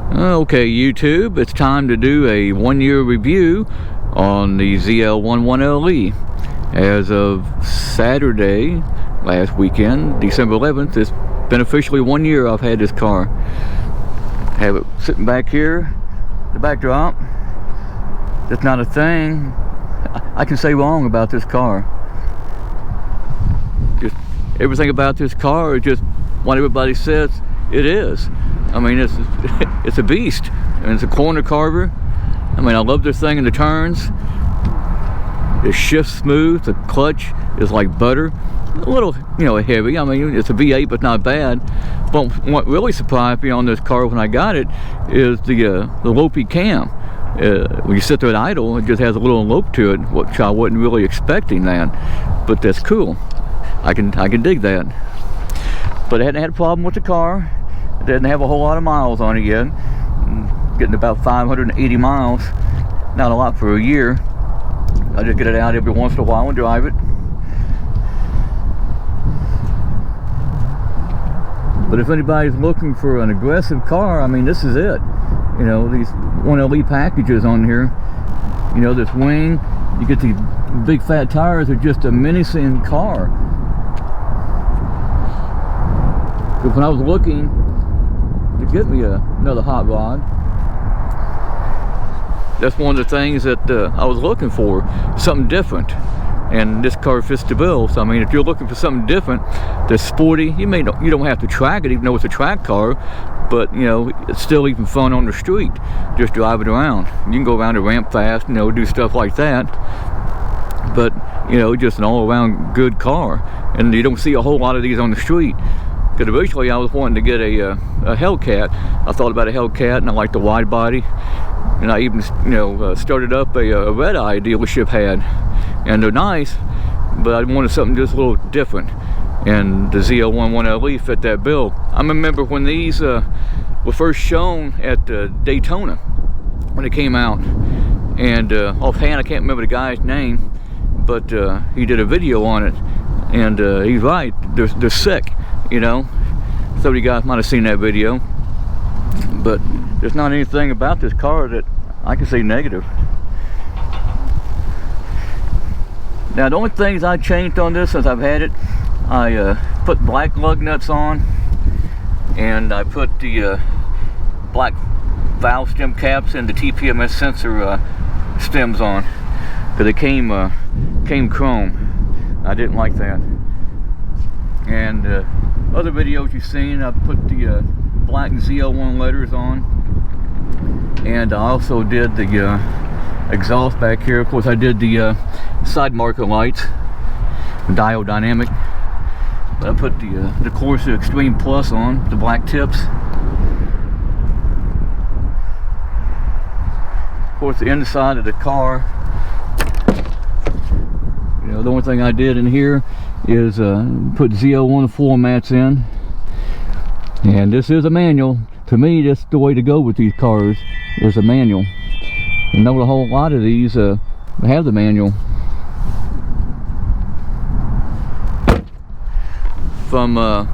Okay, YouTube, it's time to do a 1-year review on the zl1 LE. As of Saturday, last weekend, December 11th, it's been officially 1 year I've had this car. Have it sitting back here, the backdrop. That's not a thing I can say wrong about this car. Just everything about this car is just what everybody says it is. I mean, it's a beast, and it's a corner carver. I mean, I love this thing in the turns. It shifts smooth. The clutch is like butter. A little, heavy. I mean, it's a V8, but not bad. But what really surprised me on this car when I got it is the lopey cam. When you sit there at idle, it just has a little lope to it, which I wasn't really expecting that. But that's cool. I can dig that. But I hadn't had a problem with the car. Didn't have a whole lot of miles on it yet. Getting about 580 miles. Not a lot for a year. I just get it out every once in a while and drive it. But if anybody's looking for an aggressive car, I mean, this is it. These 1LE packages on here. This wing, you get these big fat tires, are just a menacing car. So when I was looking to get me another hot rod, that's one of the things that I was looking for, something different, and this car fits the bill. So I mean, if you're looking for something different that's sporty, you don't have to track it, even though it's a track car, but it's still even fun on the street, just drive it around. You can go around the ramp fast, do stuff like that, but just an all-around good car. And you don't see a whole lot of these on the street. Because originally I was wanting to get a Hellcat. I thought about a Hellcat, and I like the wide body. And I even, started up a Red Eye dealership had. And they're nice, but I wanted something just a little different. And the zl1 LE fit that bill. I remember when these were first shown at Daytona, when it came out. And offhand, I can't remember the guy's name, but he did a video on it. And he's right, they're sick. Some of you guys might have seen that video, but there's not anything about this car that I can say negative. Now, the only things I changed on this since I've had it, I put black lug nuts on, and I put the black valve stem caps and the TPMS sensor stems on, because they came chrome. I didn't like that. And other videos you've seen, I put the black zl1 letters on, and I also did the exhaust back here. Of course, I did the side marker lights, diode dynamic, but I put the Corsa Extreme Plus on, the black tips. Of course, the inside of the car, the only thing I did in here is put zl1 floor mats in, and this is a manual. To me, that's the way to go with these cars, is a manual. And not a whole lot of these have the manual. From a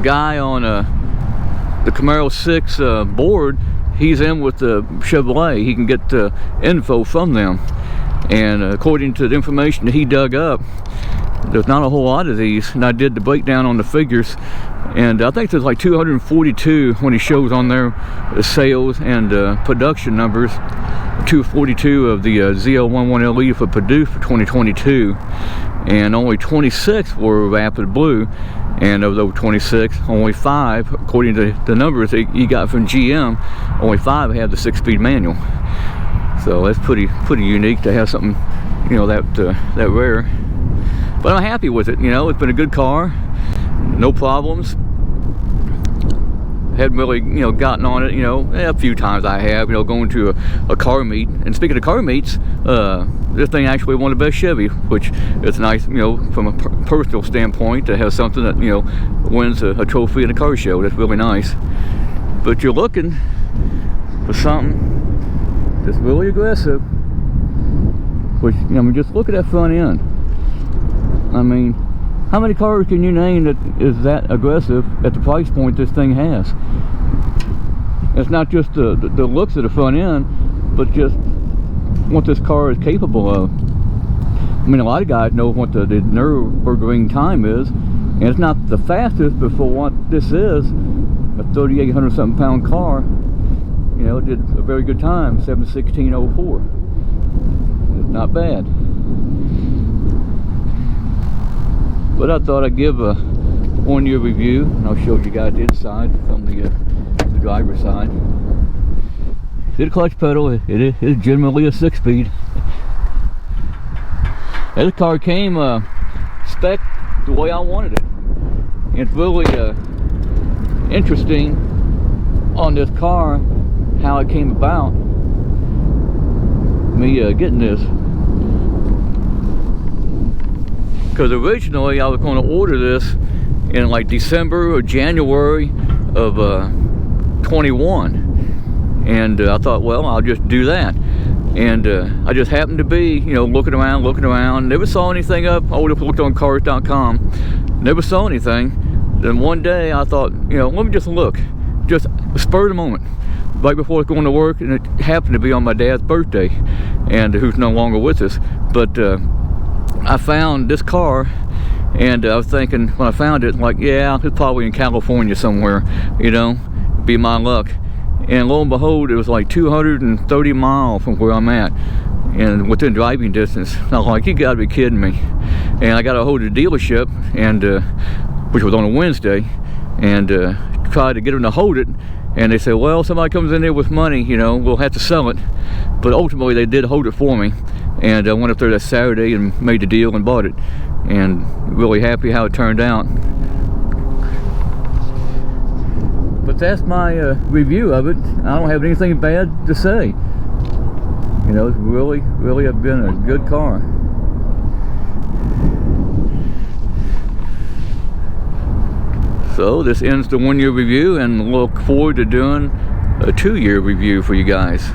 guy on the Camaro 6 board, he's in with the Chevrolet. He can get info from them, and according to the information that he dug up, there's not a whole lot of these. And I did the breakdown on the figures, and I think there's like 242 when he shows on there the sales and production numbers. 242 of the zl1 LE for produced for 2022, and only 26 were Rapid Blue. And of those 26, only 5, according to the numbers that he got from GM, only 5 have the 6-speed manual. So that's pretty unique to have something, that rare. But I'm happy with it. It's been a good car, no problems. Hadn't really, gotten on it, a few times I have, going to a car meet. And speaking of car meets, this thing actually won the best Chevy, which is nice, from a personal standpoint, to have something that, wins a trophy in a car show. That's really nice. But you're looking for something that's really aggressive, which, just look at that front end. I mean, how many cars can you name that is that aggressive at the price point this thing has? It's not just the looks of the front end, but just what this car is capable of. I mean, a lot of guys know what the Nürburgring time is, and it's not the fastest, but for what this is, a 3,800 something pound car, you know, it did a very good time, 7:16:04. It's not bad. But I thought I'd give a one-year review, and I'll show you guys the inside from the driver's side. See the clutch pedal, it is generally a 6-speed. This car came spec the way I wanted it. It's really interesting on this car how it came about, me getting this. Because originally I was going to order this in like December or January of 21, and I thought, well, I'll just do that. And I just happened to be, you know, looking around, never saw anything up. I would have looked on cars.com, never saw anything. Then one day I thought, you know, let me just look, just spur of the moment, right before going to work, and it happened to be on my dad's birthday, and who's no longer with us. But I found this car, and I was thinking when I found it, like, yeah, it's probably in California somewhere, you know, be my luck. And lo and behold, it was like 230 miles from where I'm at, and within driving distance. I was like, you gotta be kidding me. And I got a hold of the dealership, and which was on a Wednesday, and tried to get them to hold it, and they said, well, somebody comes in there with money, you know, we'll have to sell it. But ultimately they did hold it for me, and I went up there that Saturday and made the deal and bought it, and really happy how it turned out. But that's my review of it. I don't have anything bad to say. You know, it's really been a good car. So this ends the 1-year review, and look forward to doing a 2-year review for you guys.